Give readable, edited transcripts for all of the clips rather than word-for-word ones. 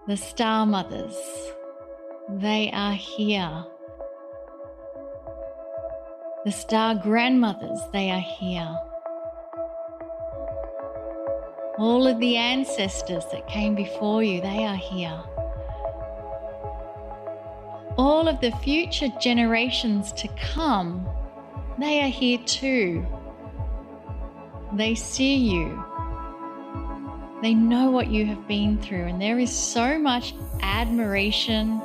The star mothers, they are here. The star grandmothers, they are here. All of the ancestors that came before you, they are here. All of the future generations to come, they are here too. They see you. They know what you have been through, and there is so much admiration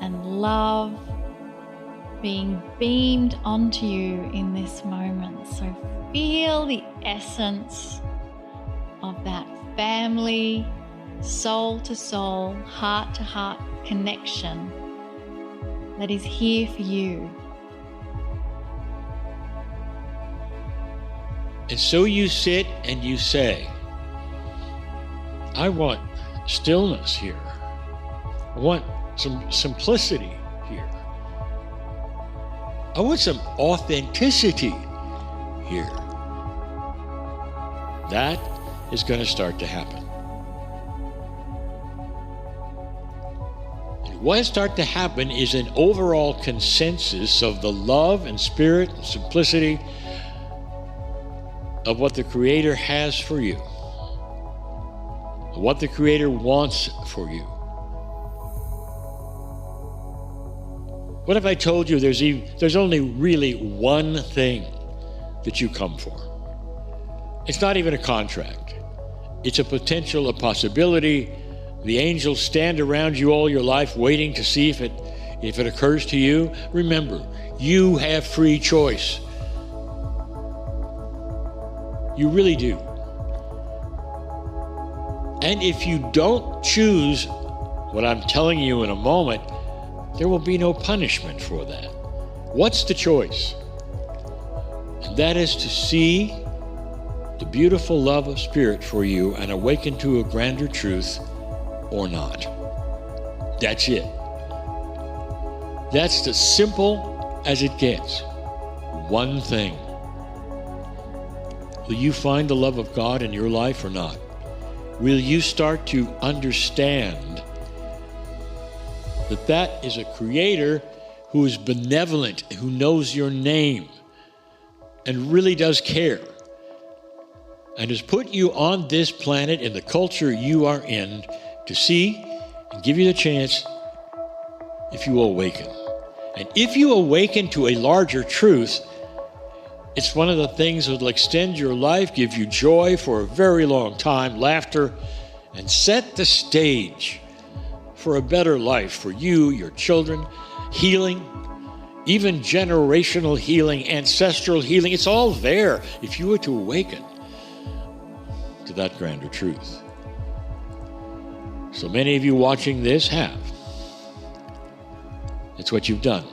and love being beamed onto you in this moment. So feel the essence of that family, soul to soul, heart to heart connection that is here for you. And so you sit and you say, I want stillness here. I want some simplicity here. I want some authenticity here. That is going to start to happen. And what starts to happen is an overall consensus of the love and spirit and simplicity of what the Creator has for you, what the Creator wants for you. What if I told you there's only really one thing that you come for? It's not even a contract. It's a potential, a possibility. The angels stand around you all your life waiting to see if it occurs to you. Remember, you have free choice. You really do. And if you don't choose what I'm telling you in a moment, there will be no punishment for that. What's the choice? And that is to see the beautiful love of Spirit for you and awaken to a grander truth or not. That's it. That's as simple as it gets. One thing. Will you find the love of God in your life or not? Will you start to understand that is a Creator who is benevolent, who knows your name, and really does care, and has put you on this planet in the culture you are in to see and give you the chance if you awaken. And if you awaken to a larger truth, it's one of the things that will extend your life, give you joy for a very long time, laughter, and set the stage for a better life for you, your children, healing, even generational healing, ancestral healing. It's all there if you were to awaken to that grander truth. So many of you watching this have. It's what you've done.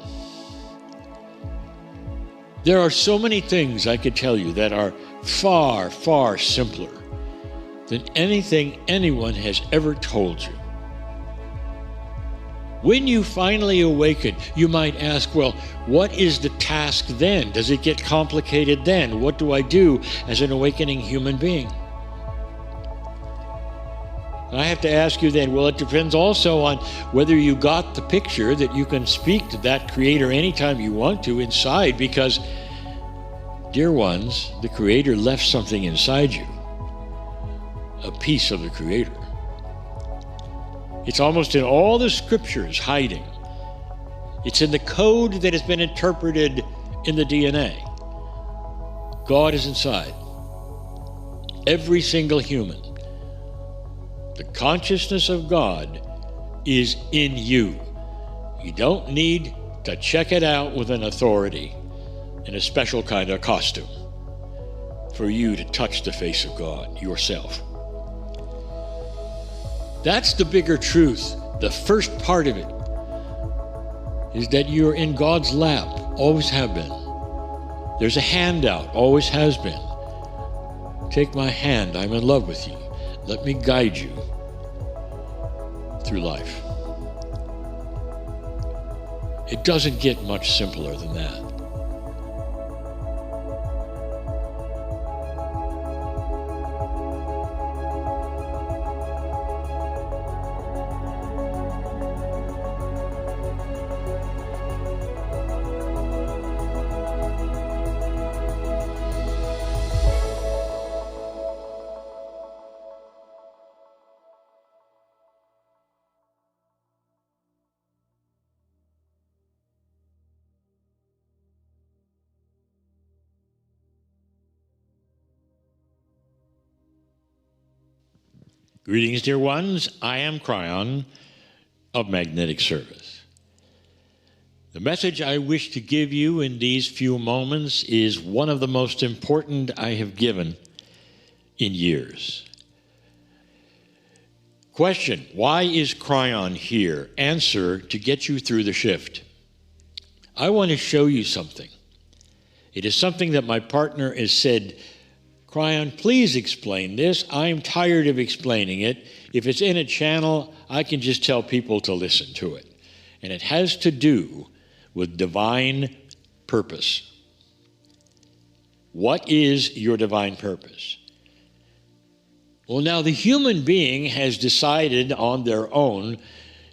There are so many things I could tell you that are far, far simpler than anything anyone has ever told you. When you finally awaken, you might ask, well, what is the task then? Does it get complicated then? What do I do as an awakening human being? And I have to ask you then, well, it depends also on whether you got the picture that you can speak to that Creator anytime you want to inside, because, dear ones, the Creator left something inside you, a piece of the Creator. It's almost in all the scriptures hiding. It's in the code that has been interpreted in the DNA. God is inside every single human. The consciousness of God is in you. You don't need to check it out with an authority in a special kind of costume for you to touch the face of God yourself. That's the bigger truth. The first part of it is that you're in God's lap, always have been. There's a handout, always has been. Take my hand, I'm in love with you. Let me guide you through life. It doesn't get much simpler than that. Greetings, dear ones. I am Kryon of Magnetic Service. The message I wish to give you in these few moments is one of the most important I have given in years. Question: why is Kryon here? Answer: to get you through the shift. I want to show you something. It is something that my partner has said, Kryon, please explain this. I'm tired of explaining it. If it's in a channel, I can just tell people to listen to it. And it has to do with divine purpose. What is your divine purpose? Well, now the human being has decided on their own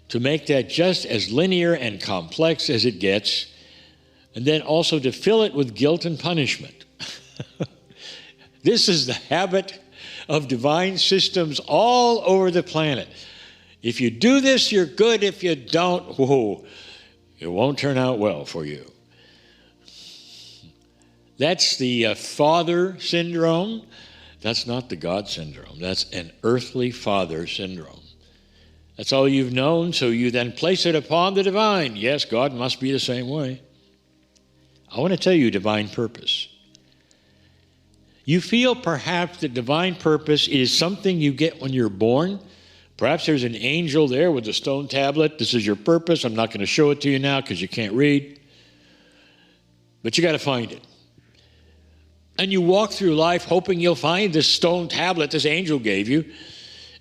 to make that just as linear and complex as it gets, and then also to fill it with guilt and punishment. This is the habit of divine systems all over the planet. If you do this, you're good. If you don't, whoa, it won't turn out well for you. That's the father syndrome. That's not the God syndrome. That's an earthly father syndrome. That's all you've known, so you then place it upon the divine. Yes, God must be the same way. I want to tell you divine purpose. You feel perhaps that divine purpose is something you get when you're born. Perhaps there's an angel there with a stone tablet. This is your purpose. I'm not going to show it to you now because you can't read. But you got to find it. And you walk through life hoping you'll find this stone tablet this angel gave you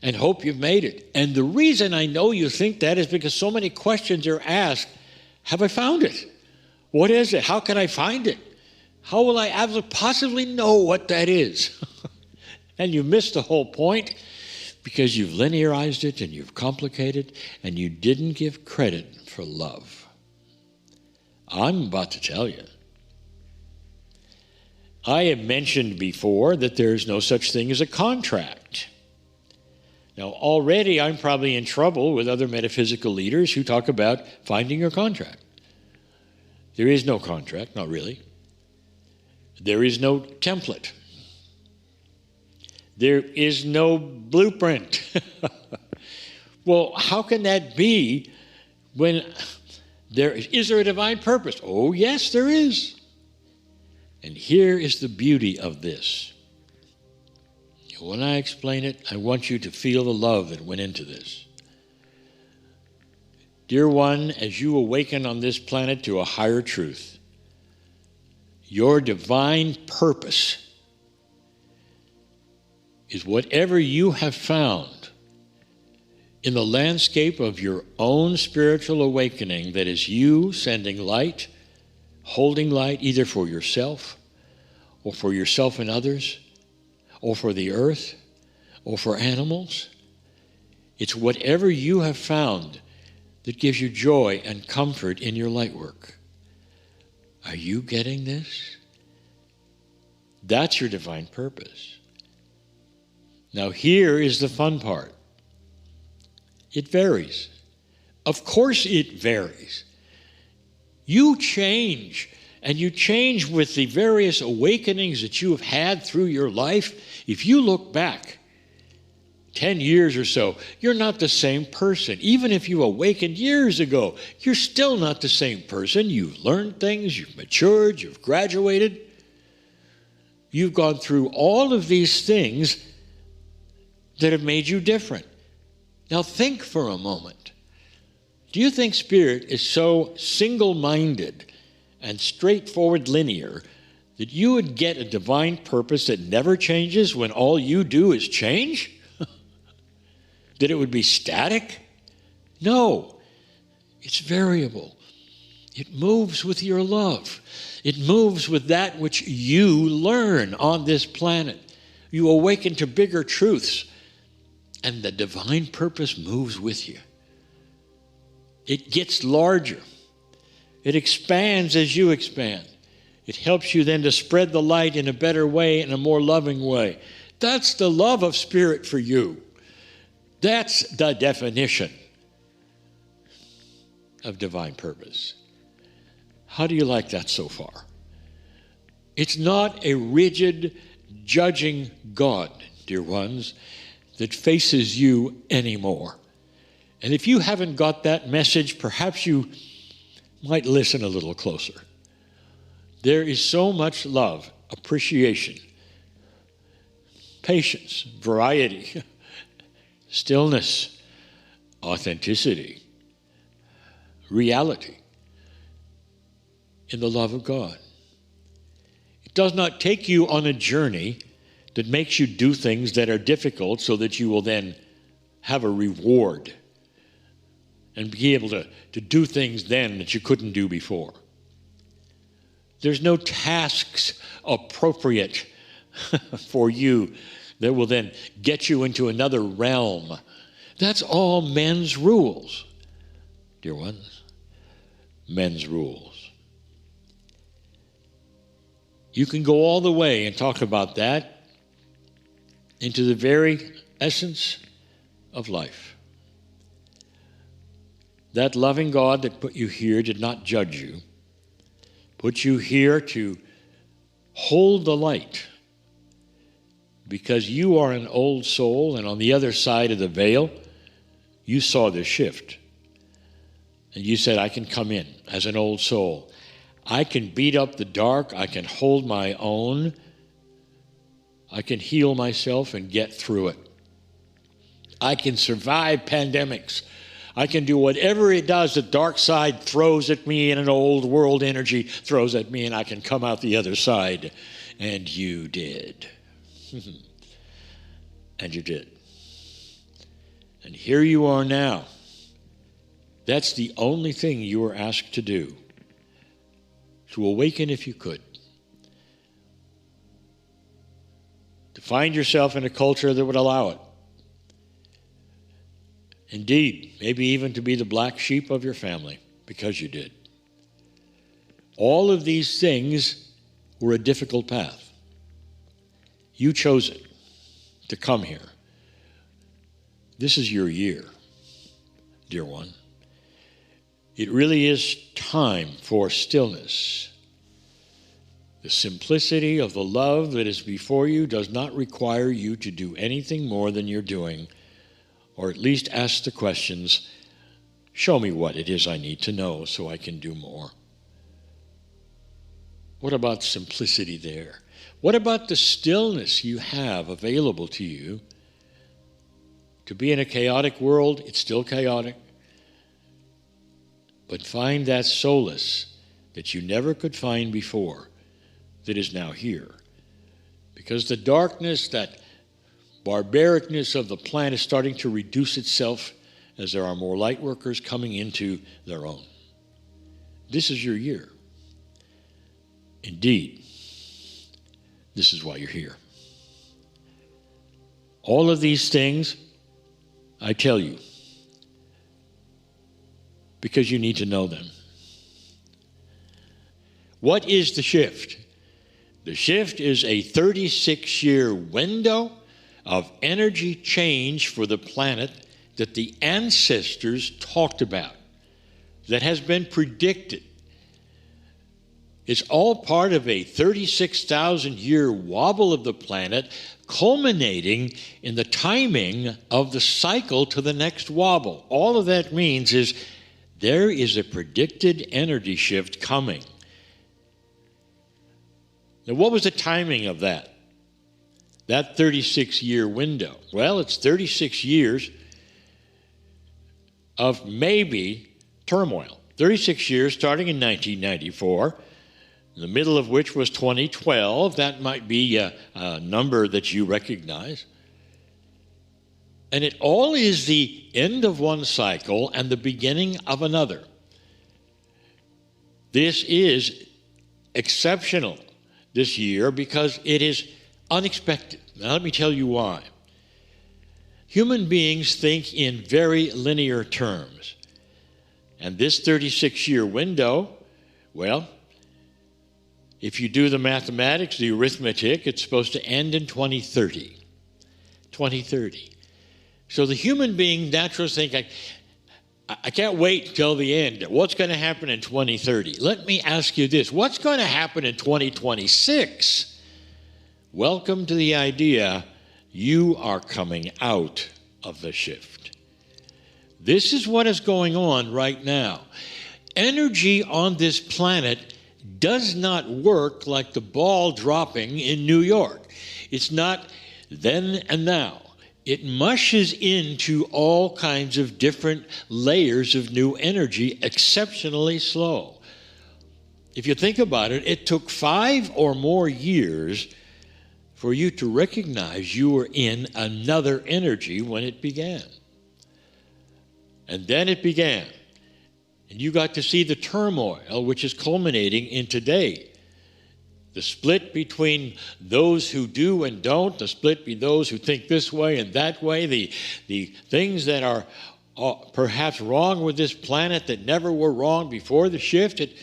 and hope you've made it. And the reason I know you think that is because so many questions are asked. Have I found it? What is it? How can I find it? How will I ever possibly know what that is? And you missed the whole point because you've linearized it and you've complicated and you didn't give credit for love. I'm about to tell you. I have mentioned before that there's no such thing as a contract. Now, already I'm probably in trouble with other metaphysical leaders who talk about finding your contract. There is no contract, not really. There is no template. There is no blueprint. Well, how can that be when is there a divine purpose? Oh, yes, there is. And here is the beauty of this. When I explain it, I want you to feel the love that went into this. Dear one, as you awaken on this planet to a higher truth, your divine purpose is whatever you have found in the landscape of your own spiritual awakening, that is you sending light, holding light either for yourself and others, or for the earth, or for animals. It's whatever you have found that gives you joy and comfort in your light work. Are you getting this? That's your divine purpose. Now here is the fun part. It varies. Of course it varies. You change, and you change with the various awakenings that you have had through your life. If you look back 10 years or so, you're not the same person. Even if you awakened years ago, you're still not the same person. You've learned things, you've matured, you've graduated. You've gone through all of these things that have made you different. Now think for a moment. Do you think Spirit is so single-minded and straightforward linear that you would get a divine purpose that never changes when all you do is change? That it would be static? No, it's variable. It moves with your love. It moves with that which you learn on this planet. You awaken to bigger truths, and the divine purpose moves with you. It gets larger. It expands as you expand. It helps you then to spread the light in a better way, in a more loving way. That's the love of Spirit for you. That's the definition of divine purpose. How do you like that so far? It's not a rigid, judging God, dear ones. that faces you anymore. And if you haven't got that message, perhaps you might listen a little closer. There is so much love, appreciation, patience, variety, stillness, authenticity, reality in the love of God. It does not take you on a journey that makes you do things that are difficult so that you will then have a reward and be able to do things then that you couldn't do before. There's no tasks appropriate for you that will then get you into another realm. That's all men's rules, dear ones. Men's rules. You can go all the way and talk about that into the very essence of life. That loving God that put you here did not judge you, put you here to hold the light, because you are an old soul, and on the other side of the veil, you saw this shift. And you said, I can come in as an old soul. I can beat up the dark. I can hold my own. I can heal myself and get through it. I can survive pandemics. I can do whatever it does the dark side throws at me and an old world energy throws at me, and I can come out the other side. And you did. And you did. And here you are now. That's the only thing you were asked to do. To awaken if you could. To find yourself in a culture that would allow it. Indeed, maybe even to be the black sheep of your family, because you did. All of these things were a difficult path. You chose it to come here. This is your year, dear one. It really is time for stillness. The simplicity of the love that is before you does not require you to do anything more than you're doing, or at least ask the questions, show me what it is I need to know so I can do more. What about simplicity there? What about the stillness you have available to you? To be in a chaotic world, it's still chaotic. But find that solace that you never could find before that is now here. Because the darkness, that barbaricness of the planet is starting to reduce itself as there are more light workers coming into their own. This is your year. Indeed, this is why you're here. All of these things, I tell you, because you need to know them. What is the shift? The shift is a 36-year window of energy change for the planet that the ancestors talked about, that has been predicted. It's all part of a 36,000-year wobble of the planet, culminating in the timing of the cycle to the next wobble. All of that means is there is a predicted energy shift coming. Now, what was the timing of that? That 36-year window? Well, it's 36 years of maybe turmoil. 36 years starting in 1994, the middle of which was 2012. That might be a number that you recognize. And it all is the end of one cycle and the beginning of another. This is exceptional this year because it is unexpected. Now let me tell you why. Human beings think in very linear terms. And this 36-year window, well, if you do the mathematics, the arithmetic, it's supposed to end in 2030. 2030. So the human being naturally thinks, I can't wait till the end. What's going to happen in 2030? Let me ask you this. What's going to happen in 2026? Welcome to the idea You are coming out of the shift. This is what is going on right now. Energy on this planet does not work like the ball dropping in New York. It's not then and now. It mushes into all kinds of different layers of new energy exceptionally slow. If you think about it, it took 5 or more years for you to recognize you were in another energy when it began. And then it began. And you got to see the turmoil which is culminating in today. The split between those who do and don't, the split between those who think this way and that way, the things that are perhaps wrong with this planet that never were wrong before the shift. It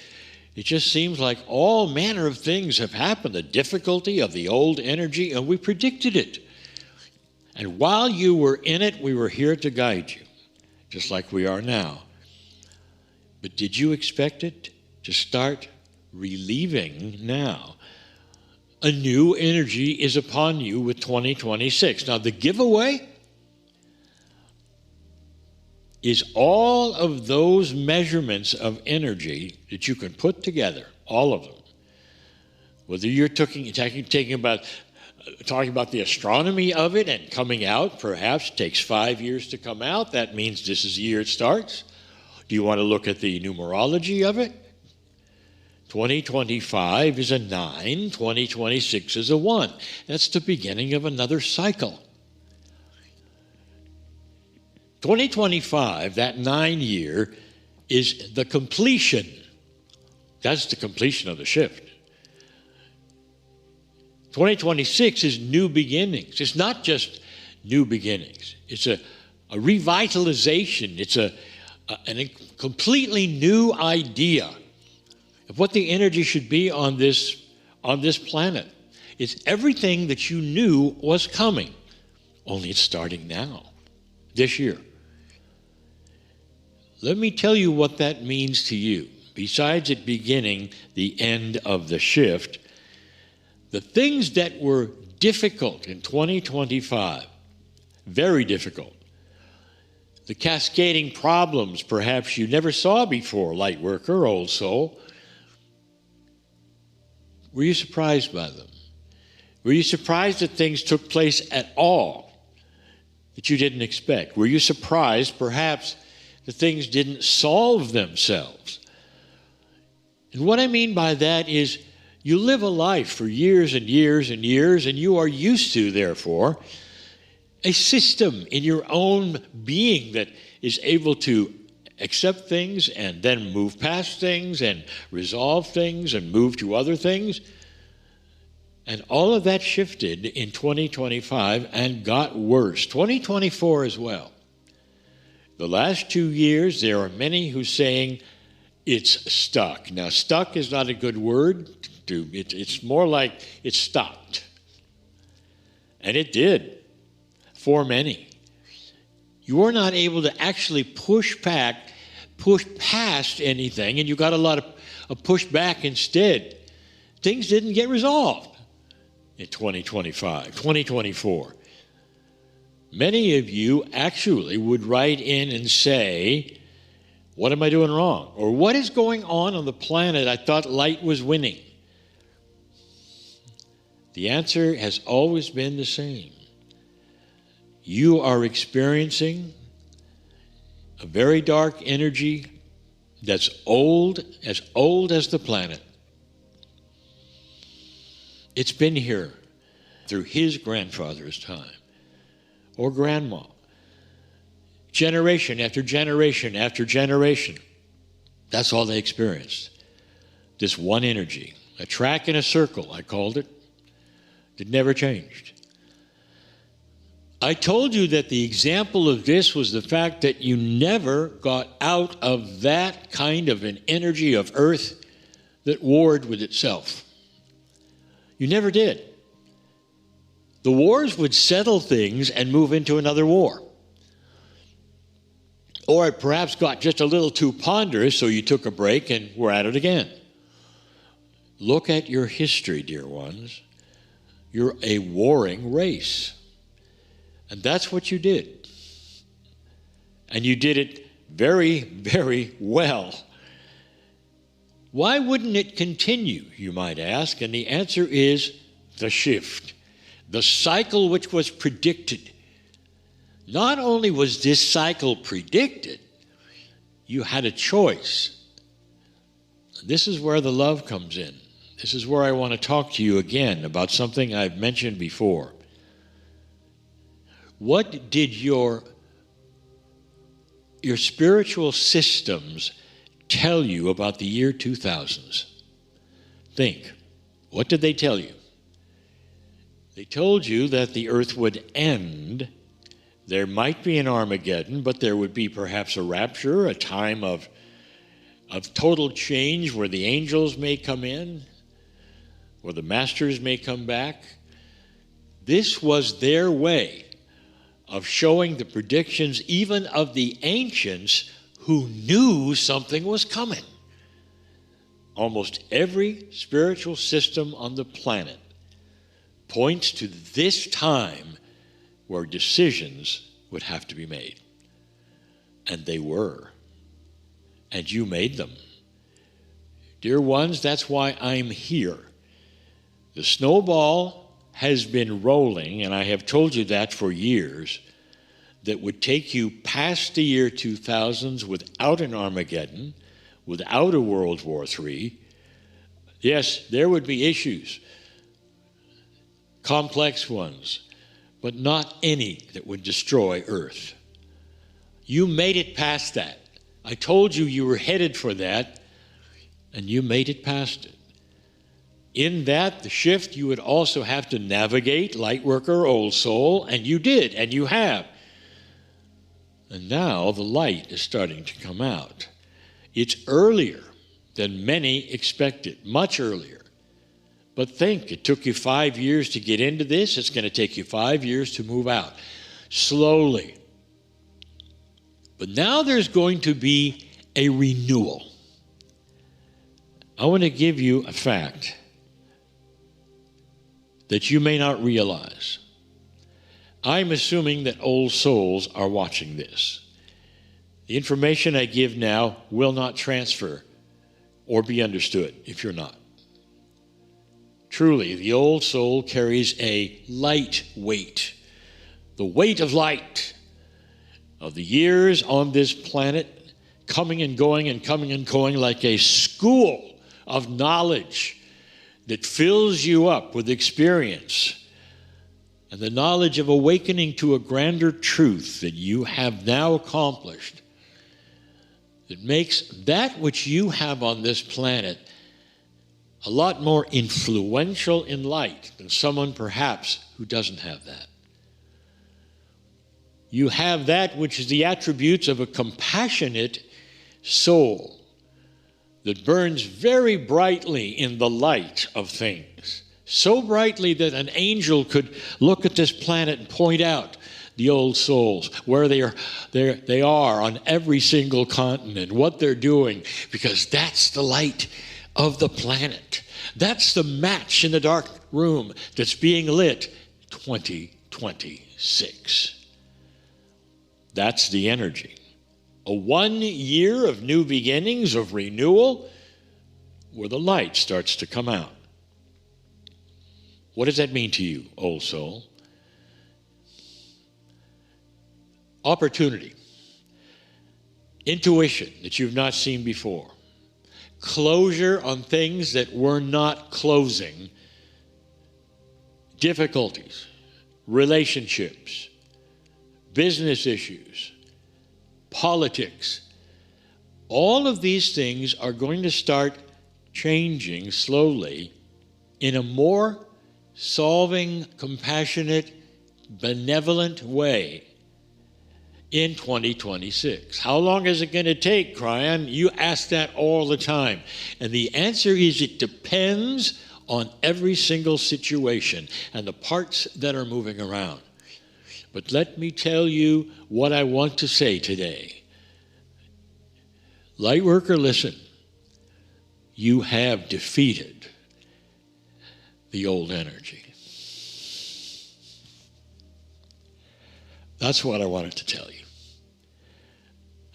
just seems like all manner of things have happened. The difficulty of the old energy, and we predicted it. And while you were in it, we were here to guide you, just like we are now. But did you expect it to start relieving now? A new energy is upon you with 2026. Now, the giveaway is all of those measurements of energy that you can put together, all of them. Whether you're talking about the astronomy of it and coming out, perhaps it takes 5 years to come out. That means this is the year it starts. Do you want to look at the numerology of it? 2025 is a 9, 2026 is a 1. That's the beginning of another cycle. 2025, that 9 year, is the completion. That's the completion of the shift. 2026 is new beginnings. It's not just new beginnings. It's a revitalization. It's a completely new idea of what the energy should be on this planet. It's everything that you knew was coming, only it's starting now, this year. Let me tell you what that means to you. Besides it beginning the end of the shift, the things that were difficult in 2025, very difficult, the cascading problems perhaps you never saw before, light worker, old soul, were you surprised by them? Were you surprised that things took place at all that you didn't expect? Were you surprised perhaps that things didn't solve themselves? And what I mean by that is you live a life for years and years and years, and you are used to, therefore, a system in your own being that is able to accept things and then move past things and resolve things and move to other things. And all of that shifted in 2025 and got worse. 2024 as well. The last 2 years, there are many who are saying it's stuck. Now, stuck is not a good word. It's more like it stopped. And it did for many. You are not able to actually push past anything, and you got a lot of pushback instead. Things didn't get resolved in 2025, 2024. Many of you actually would write in and say, what am I doing wrong? Or what is going on the planet? I thought light was winning. The answer has always been the same. You are experiencing a very dark energy that's old as the planet. It's been here through his grandfather's time or grandma. Generation after generation after generation. That's all they experienced. This one energy. A track in a circle, I called it. It never changed. I told you that the example of this was the fact that you never got out of that kind of an energy of earth that warred with itself. You never did. The wars would settle things and move into another war. Or it perhaps got just a little too ponderous, so you took a break and we're at it again. Look at your history, dear ones. You're a warring race. And that's what you did. And you did it very, very well. Why wouldn't it continue, you might ask? And the answer is the shift, the cycle which was predicted. Not only was this cycle predicted, you had a choice. This is where the love comes in. This is where I want to talk to you again about something I've mentioned before. What did your spiritual systems tell you about the year 2000s? Think. What did they tell you? They told you that the earth would end. There might be an Armageddon, but there would be perhaps a rapture, a time of total change where the angels may come in, where the masters may come back. This was their way of showing the predictions even of the ancients who knew something was coming. Almost every spiritual system on the planet points to this time where decisions would have to be made. And they were. And you made them. Dear ones, that's why I'm here. The snowball has been rolling, and I have told you that for years, that would take you past the year 2000s without an Armageddon, without a World War III. Yes, there would be issues, complex ones, but not any that would destroy Earth. You made it past that. I told you you were headed for that, and you made it past it. In that, the shift, you would also have to navigate Lightworker, Old Soul, and you did, and you have. And now the light is starting to come out. It's earlier than many expected, much earlier. But think, it took you 5 years to get into this. It's going to take you 5 years to move out, slowly. But now there's going to be a renewal. I want to give you a fact that you may not realize. I'm assuming that old souls are watching this. The information I give now will not transfer or be understood if you're not. Truly, the old soul carries a light weight, the weight of light, of the years on this planet, coming and going and coming and going like a school of knowledge that fills you up with experience and the knowledge of awakening to a grander truth that you have now accomplished, that makes that which you have on this planet a lot more influential in light than someone perhaps who doesn't have that. You have that which is the attributes of a compassionate soul that burns very brightly in the light of things, so brightly that an angel could look at this planet and point out the old souls, where they are on every single continent, what they're doing, because that's the light of the planet. That's the match in the dark room that's being lit 2026. That's the energy. A 1 year of new beginnings, of renewal, where the light starts to come out. What does that mean to you, old soul? Opportunity. Intuition that you've not seen before. Closure on things that were not closing. Difficulties. Relationships. Business issues. Politics. All of these things are going to start changing slowly in a more solving, compassionate, benevolent way in 2026. How long is it going to take, Kryon? You ask that all the time. And the answer is it depends on every single situation and the parts that are moving around. But let me tell you what I want to say today. Lightworker, listen. You have defeated the old energy. That's what I wanted to tell you.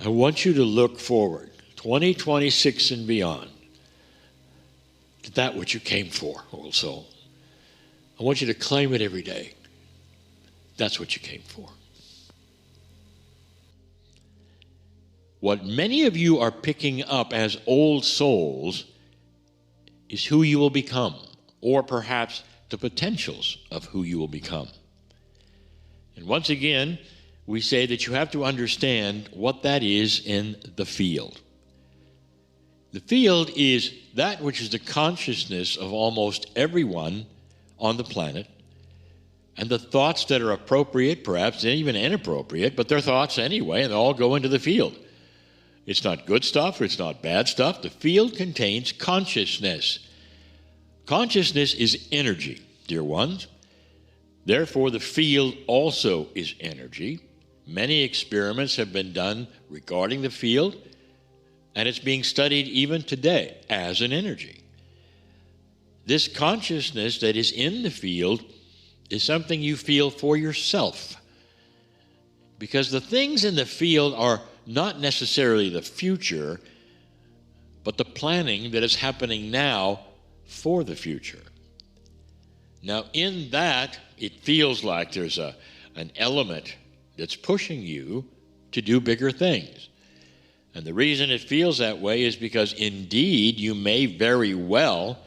I want you to look forward, 2026 and beyond, to that which you came for, old soul. I want you to claim it every day. That's what you came for. What many of you are picking up as old souls is who you will become, or perhaps the potentials of who you will become. And once again, we say that you have to understand what that is in the field. The field is that which is the consciousness of almost everyone on the planet, and the thoughts that are appropriate, perhaps even inappropriate, but they're thoughts anyway, and they all go into the field. It's not good stuff, or it's not bad stuff. The field contains consciousness. Consciousness is energy, dear ones. Therefore, the field also is energy. Many experiments have been done regarding the field, and it's being studied even today as an energy. This consciousness that is in the field is something you feel for yourself, because the things in the field are not necessarily the future, but the planning that is happening now for the future. Now, in that, it feels like there's an element that's pushing you to do bigger things. And the reason it feels that way is because indeed you may very well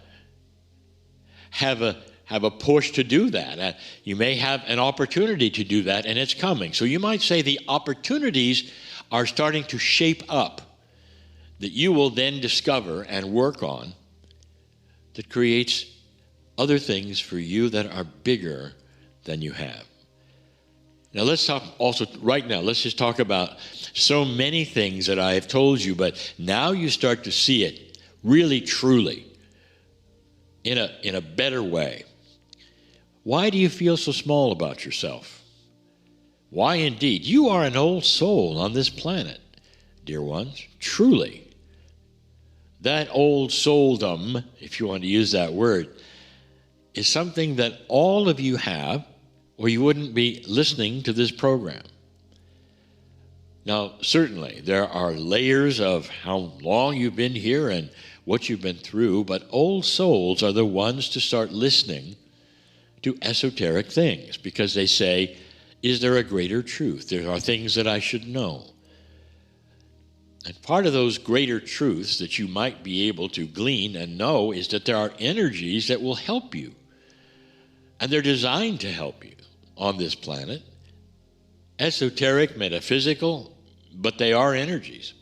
have a push to do that. You may have an opportunity to do that, and it's coming. So you might say the opportunities are starting to shape up that you will then discover and work on, that creates other things for you that are bigger than you have. Now let's talk also, right now, let's just talk about so many things that I have told you, but now you start to see it really, truly, in a better way. Why do you feel so small about yourself? Why indeed? You are an old soul on this planet, dear ones, truly. That old souldom, if you want to use that word, is something that all of you have, or you wouldn't be listening to this program. Now, certainly, there are layers of how long you've been here and what you've been through, but old souls are the ones to start listening to esoteric things, because they say, is there a greater truth? There are things that I should know. And part of those greater truths that you might be able to glean and know is that there are energies that will help you. And they're designed to help you on this planet. Esoteric, metaphysical, but they are energies.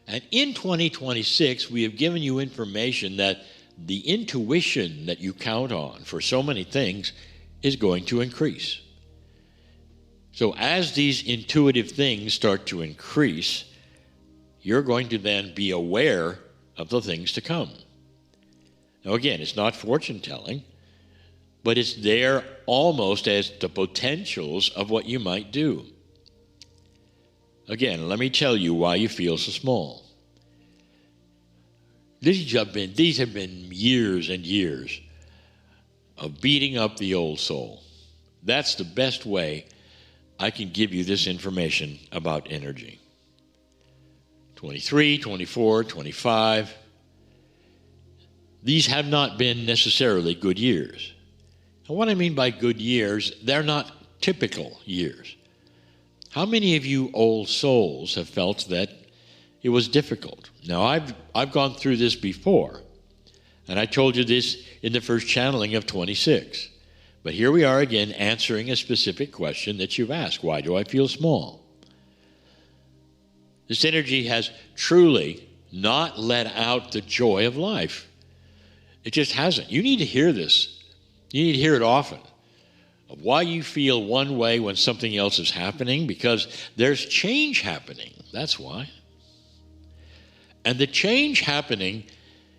And in 2026, we have given you information that the intuition that you count on for so many things is going to increase. So as these intuitive things start to increase, you're going to then be aware of the things to come. Now again, it's not fortune telling, but it's there almost as the potentials of what you might do. Again, let me tell you why you feel so small. These have been years and years of beating up the old soul. That's the best way I can give you this information about energy. 23, 24, 25. These have not been necessarily good years. And what I mean by good years, they're not typical years. How many of you old souls have felt that it was difficult? Now, I've gone through this before, and I told you this in the first channeling of 26. But here we are again answering a specific question that you've asked. Why do I feel small? This energy has truly not let out the joy of life. It just hasn't. You need to hear this. You need to hear it often. Of why you feel one way when something else is happening, because there's change happening. That's why. And the change happening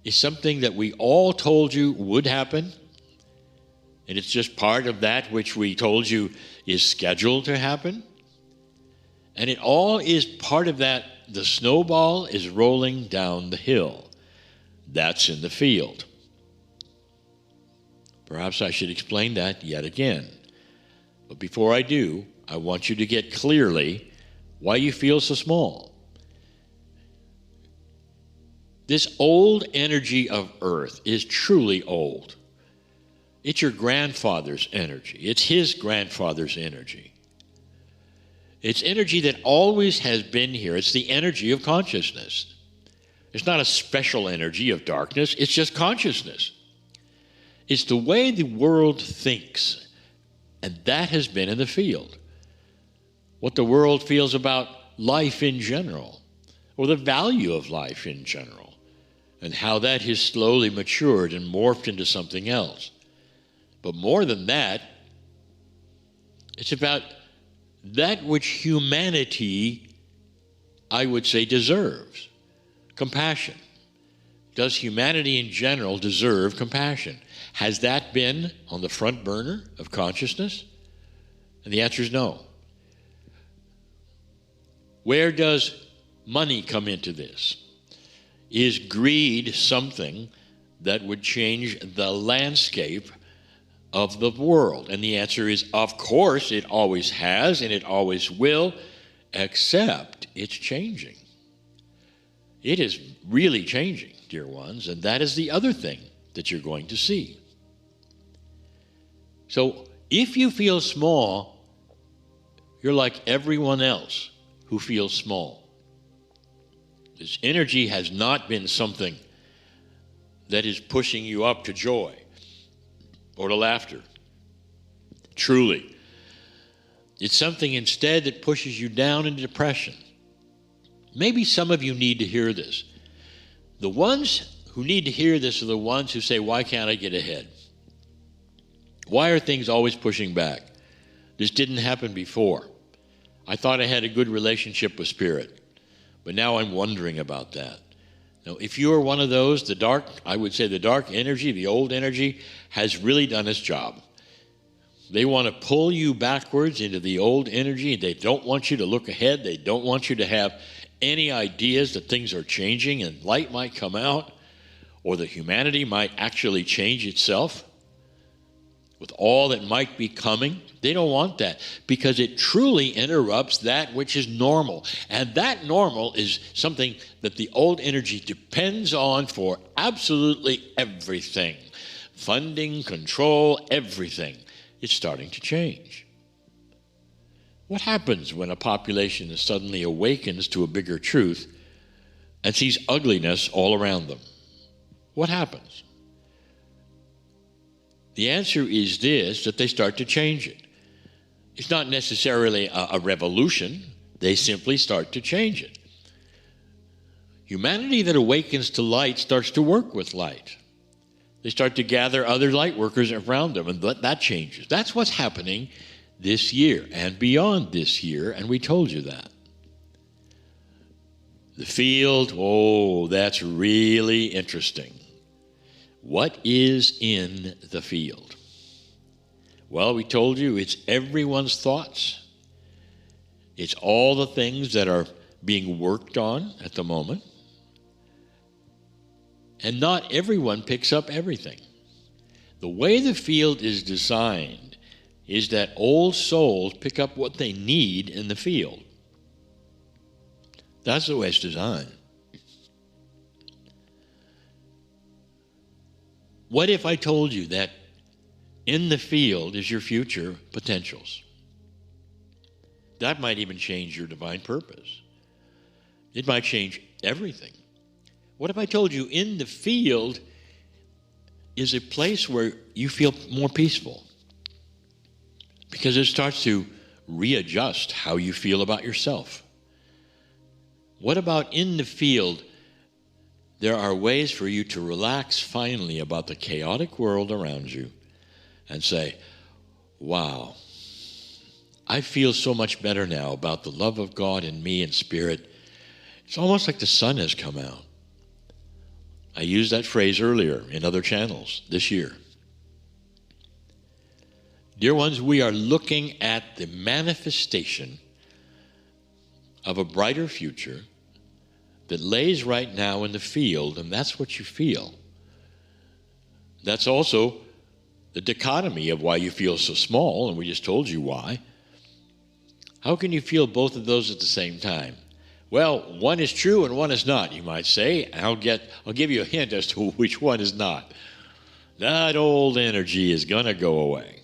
is something that we all told you would happen. And it's just part of that which we told you is scheduled to happen. And it all is part of that. The snowball is rolling down the hill. That's in the field. Perhaps I should explain that yet again. But before I do, I want you to get clearly why you feel so small. This old energy of Earth is truly old. It's your grandfather's energy. It's his grandfather's energy. It's energy that always has been here. It's the energy of consciousness. It's not a special energy of darkness. It's just consciousness. It's the way the world thinks, and that has been in the field. What the world feels about life in general, or the value of life in general, and how that has slowly matured and morphed into something else. But more than that, it's about that which humanity, I would say, deserves. Compassion. Does humanity in general deserve compassion? Has that been on the front burner of consciousness? And the answer is no. Where does money come into this? Is greed something that would change the landscape of the world? And the answer is, of course, it always has and it always will, except it's changing. It is really changing, dear ones, and that is the other thing that you're going to see. So if you feel small, you're like everyone else who feels small. This energy has not been something that is pushing you up to joy or to laughter. Truly. It's something instead that pushes you down into depression. Maybe some of you need to hear this. The ones who need to hear this are the ones who say, why can't I get ahead? Why are things always pushing back? This didn't happen before. I thought I had a good relationship with Spirit, but now I'm wondering about that. Now, if you are one of those, I would say the dark energy, the old energy, has really done its job. They want to pull you backwards into the old energy. They don't want you to look ahead. They don't want you to have any ideas that things are changing and light might come out, or that humanity might actually change itself with all that might be coming. They don't want that because it truly interrupts that which is normal. And that normal is something that the old energy depends on for absolutely everything. Funding, control, everything. It's starting to change. What happens when a population suddenly awakens to a bigger truth and sees ugliness all around them? What happens? The answer is this, that they start to change it. It's not necessarily a revolution. They simply start to change it. Humanity that awakens to light starts to work with light. They start to gather other light workers around them, and that changes. That's what's happening this year and beyond this year, and we told you that. The field, that's really interesting. What is in the field? Well, we told you it's everyone's thoughts. It's all the things that are being worked on at the moment. And not everyone picks up everything. The way the field is designed is that old souls pick up what they need in the field. That's the way it's designed. What if I told you that in the field is your future potentials? That might even change your divine purpose. It might change everything. What if I told you in the field is a place where you feel more peaceful? Because it starts to readjust how you feel about yourself. What about in the field? There are ways for you to relax finally about the chaotic world around you and say, wow, I feel so much better now about the love of God in me and Spirit. It's almost like the sun has come out. I used that phrase earlier in other channels this year. Dear ones, we are looking at the manifestation of a brighter future that lays right now in the field, and that's what you feel. That's also the dichotomy of why you feel so small, and we just told you why. How can you feel both of those at the same time? Well, one is true and one is not, you might say. I'll give you a hint as to which one is not. That old energy is going to go away.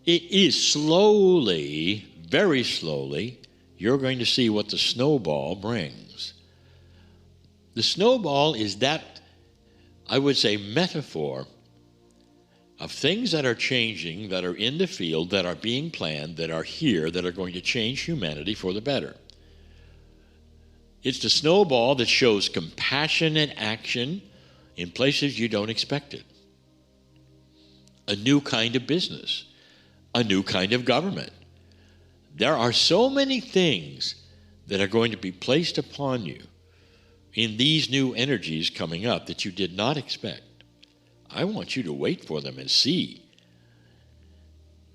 It is slowly, very slowly, you're going to see what the snowball brings. The snowball is that, I would say, metaphor of things that are changing, that are in the field, that are being planned, that are here, that are going to change humanity for the better. It's the snowball that shows compassionate action in places you don't expect it. A new kind of business, a new kind of government. There are so many things that are going to be placed upon you in these new energies coming up that you did not expect. I want you to wait for them and see.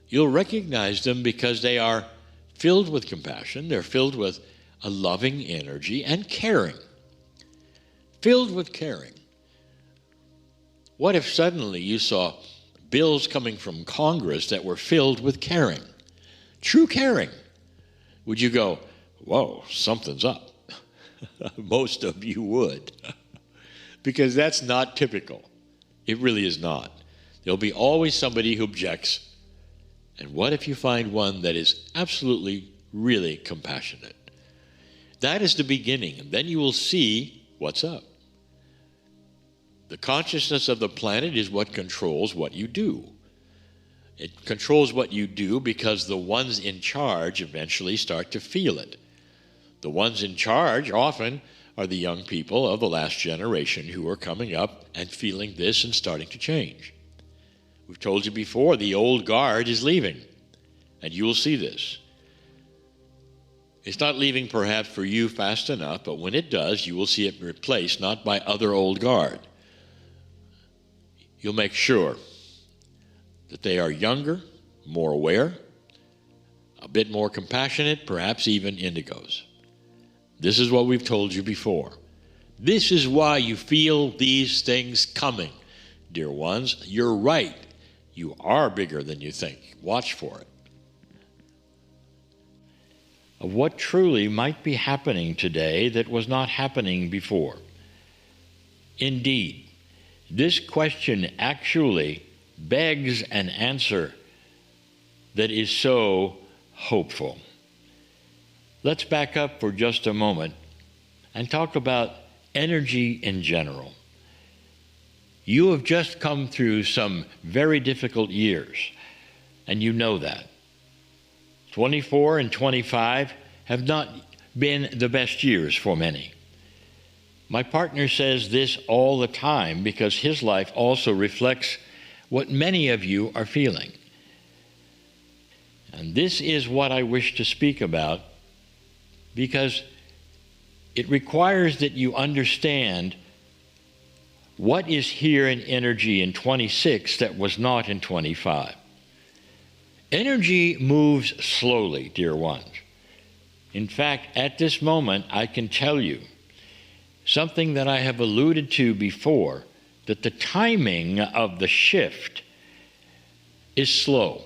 You'll recognize them because they are filled with compassion. They're filled with a loving energy and caring. Filled with caring. What if suddenly you saw bills coming from Congress that were filled with caring? True caring. Would you go, whoa, something's up? Most of you would. Because that's not typical. It really is not. There'll be always somebody who objects. And what if you find one that is absolutely, really compassionate? That is the beginning, and then you will see what's up. The consciousness of the planet is what controls what you do. It controls what you do because the ones in charge eventually start to feel it. The ones in charge often are the young people of the last generation who are coming up and feeling this and starting to change. We've told you before, the old guard is leaving, and you will see this. It's not leaving perhaps for you fast enough, but when it does, you will see it replaced not by other old guard. You'll make sure that they are younger, more aware, a bit more compassionate, perhaps even indigos. This is what we've told you before. This is why you feel these things coming, dear ones. You're right. You are bigger than you think. Watch for it. Of what truly might be happening today that was not happening before. Indeed, this question actually begs an answer that is so hopeful. Let's back up for just a moment and talk about energy in general. You have just come through some very difficult years, and you know that. 24 and 25 have not been the best years for many. My partner says this all the time because his life also reflects what many of you are feeling. And this is what I wish to speak about because it requires that you understand what is here in energy in 26 that was not in 25. Energy moves slowly, dear ones. In fact, at this moment, I can tell you something that I have alluded to before, that the timing of the shift is slow.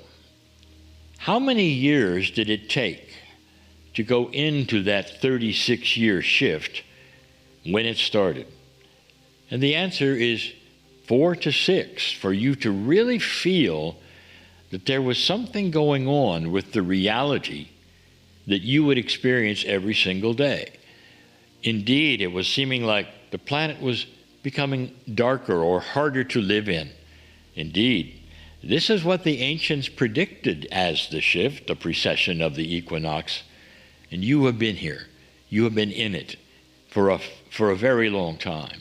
How many years did it take to go into that 36-year shift when it started? And the answer is 4 to 6 for you to really feel that there was something going on with the reality that you would experience every single day. Indeed, it was seeming like the planet was becoming darker or harder to live in. Indeed, this is what the ancients predicted as the shift, the precession of the equinox. And you have been here. You have been in it for a very long time.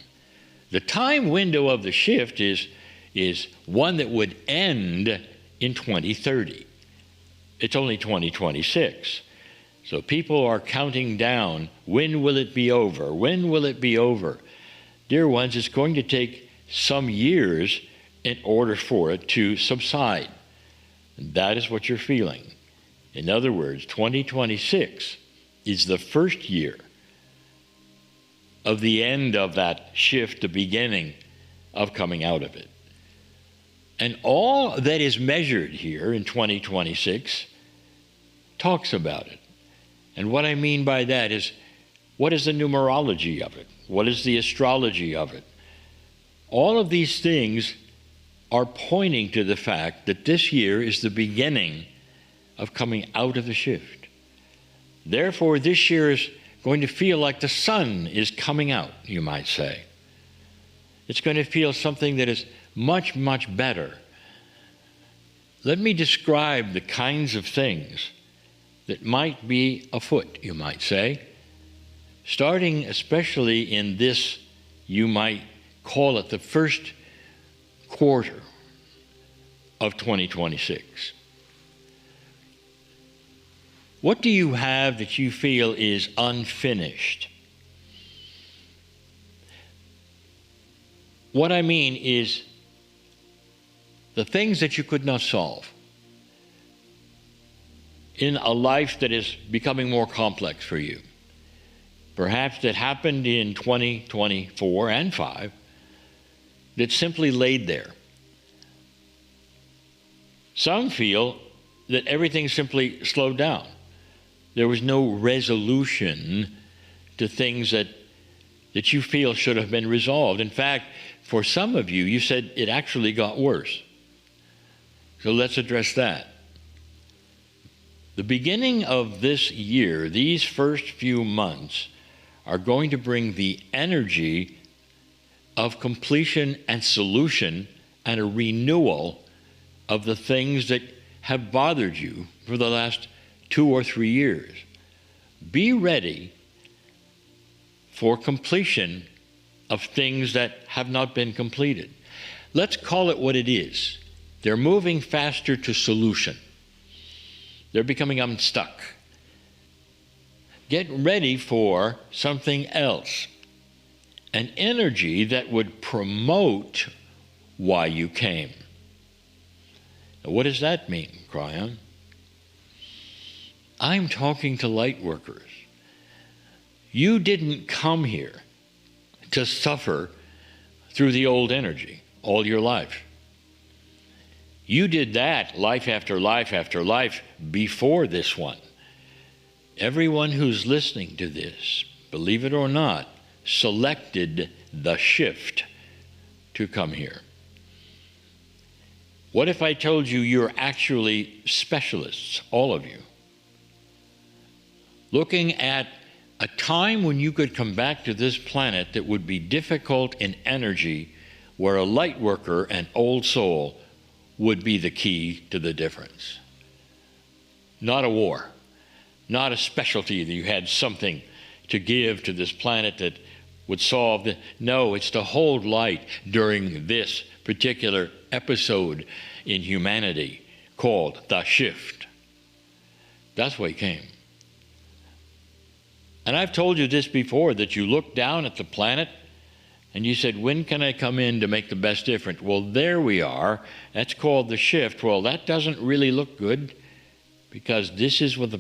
The time window of the shift is one that would end in 2030. It's only 2026. So people are counting down. When will it be over? When will it be over? Dear ones, it's going to take some years in order for it to subside. And that is what you're feeling. In other words, 2026 is the first year of the end of that shift, the beginning of coming out of it. And all that is measured here in 2026 talks about it. And what I mean by that is, what is the numerology of it? What is the astrology of it? All of these things are pointing to the fact that this year is the beginning of coming out of the shift. Therefore, this year is going to feel like the sun is coming out, you might say. It's going to feel something that is much, much better. Let me describe the kinds of things that might be afoot, you might say, starting especially in this, you might call it the first quarter of 2026. What do you have that you feel is unfinished? What I mean is the things that you could not solve in a life that is becoming more complex for you. Perhaps that happened in 2024 and 5 that simply laid there. Some feel that everything simply slowed down. There was no resolution to things that you feel should have been resolved. In fact, for some of you, you said it actually got worse. So let's address that. The beginning of this year, these first few months, are going to bring the energy of completion and solution and a renewal of the things that have bothered you for the last 2 or 3 years. Be ready for completion of things that have not been completed. Let's call it what it is. They're moving faster to solution. They're becoming unstuck. Get ready for something else, an energy that would promote why you came. Now, what does that mean, Kryon? I'm talking to light workers. You didn't come here to suffer through the old energy all your life. You did that life after life after life before this one. Everyone who's listening to this, believe it or not, selected the shift to come here. What if I told you you're actually specialists, all of you, looking at a time when you could come back to this planet that would be difficult in energy, where a light worker, an old soul, would be the key to the difference? Not a war, not a specialty that you had something to give to this planet that would solve the... No, it's to hold light during this particular episode in humanity called the shift. That's why he came. And I've told you this before, that you look down at the planet and you said, when can I come in to make the best difference? Well, there we are. That's called the shift. Well, that doesn't really look good, because this is what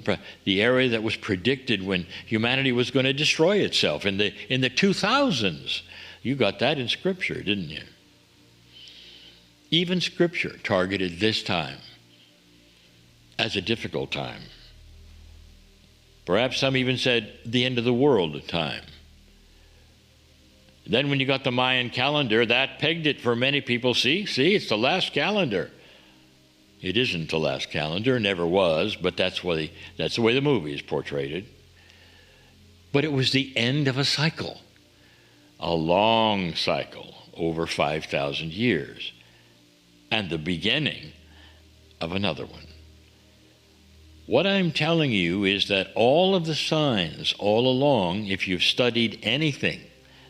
the area that was predicted when humanity was going to destroy itself in the 2000s. You got that in Scripture, didn't you? Even Scripture targeted this time as a difficult time. Perhaps some even said the end of the world time. Then when you got the Mayan calendar, that pegged it for many people. See, it's the last calendar. It isn't the last calendar, never was, but that's the way the movies portrayed it. But it was the end of a cycle, a long cycle over 5,000 years, and the beginning of another one. What I'm telling you is that all of the signs all along, if you've studied anything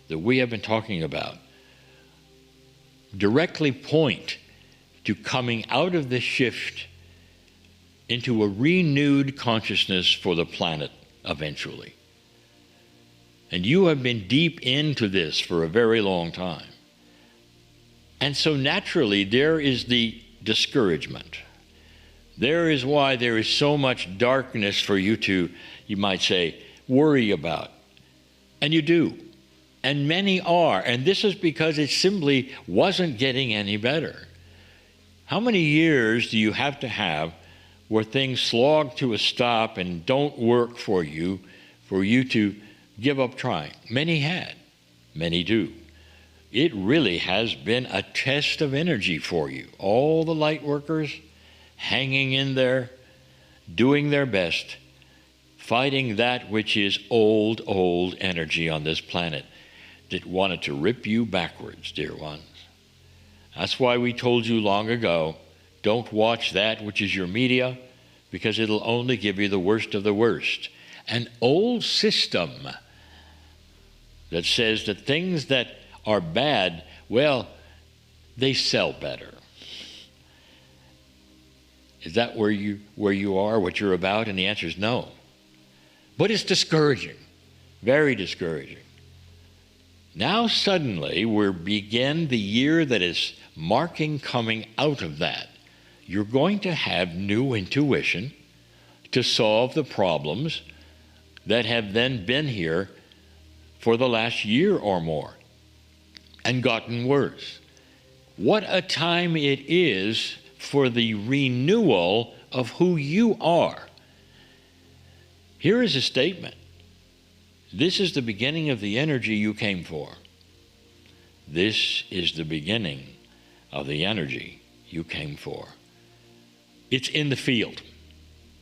that we have been talking about, directly point to coming out of this shift into a renewed consciousness for the planet eventually. And you have been deep into this for a very long time. And so naturally there is the discouragement. There is why there is so much darkness for you to, you might say, worry about. And you do. And many are. And this is because it simply wasn't getting any better. How many years do you have to have where things slog to a stop and don't work for you to give up trying. Many had, many do. It really has been a test of energy for you. All the light workers hanging in there, doing their best, fighting that which is old energy on this planet that wanted to rip you backwards, dear ones. That's why we told you long ago, don't watch that which is your media, because it'll only give you the worst of the worst. An old system that says that things that are bad, well, they sell better. Is that where you are, what you're about? And the answer is no. But it's discouraging, very discouraging. Now suddenly we begin the year that is marking coming out of that. You're going to have new intuition to solve the problems that have then been here for the last year or more and gotten worse. What a time it is for the renewal of who you are. Here is a statement. This is the beginning of the energy you came for. This is the beginning of the energy you came for. It's in the field.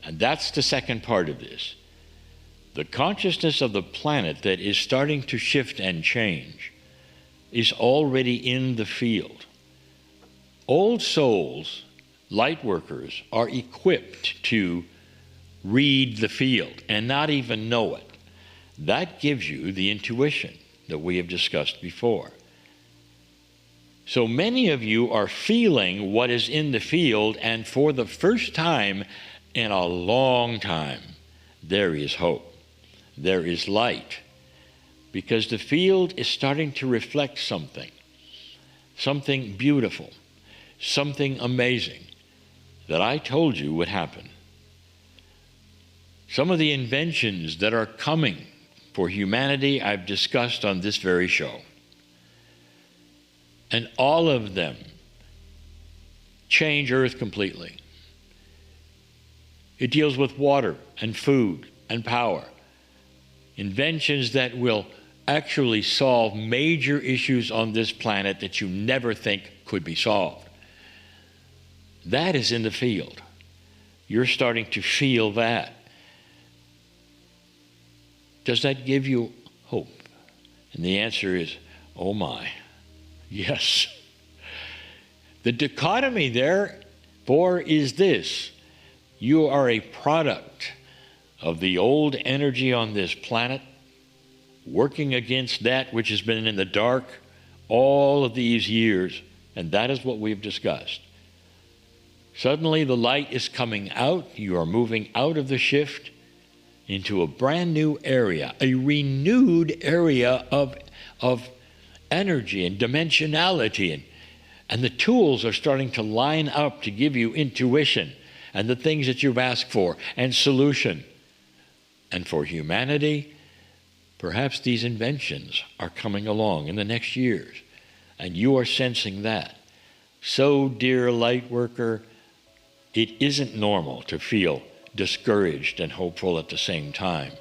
And that's the second part of this. The consciousness of the planet that is starting to shift and change is already in the field. Old souls, light workers, are equipped to read the field and not even know it. That gives you the intuition that we have discussed before. So many of you are feeling what is in the field, and for the first time in a long time, there is hope. There is light. Because the field is starting to reflect something beautiful, something amazing that I told you would happen. Some of the inventions that are coming for humanity I've discussed on this very show. And all of them change Earth completely. It deals with water and food and power. Inventions that will actually solve major issues on this planet that you never think could be solved. That is in the field. You're starting to feel that. Does that give you hope? And the answer is, oh my, yes. The dichotomy therefore is this. You are a product of the old energy on this planet, working against that which has been in the dark all of these years, and that is what we've discussed. Suddenly the light is coming out. You are moving out of the shift into a brand new area, a renewed area of energy and dimensionality, and the tools are starting to line up to give you intuition and the things that you've asked for and solution. And for humanity, perhaps these inventions are coming along in the next years, and you are sensing that. So, dear light worker, it isn't normal to feel discouraged and hopeful at the same time.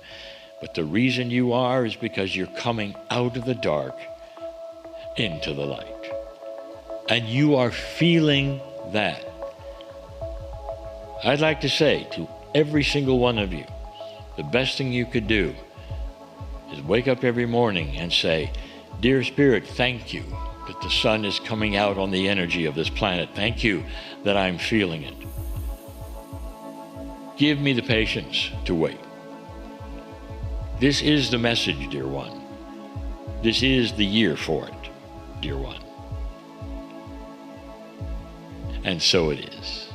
But the reason you are is because you're coming out of the dark into the light. And you are feeling that. I'd like to say to every single one of you, the best thing you could do is wake up every morning and say, Dear Spirit, thank you that the sun is coming out on the energy of this planet. Thank you that I'm feeling it. Give me the patience to wait. This is the message, dear one. This is the year for it, dear one. And so it is.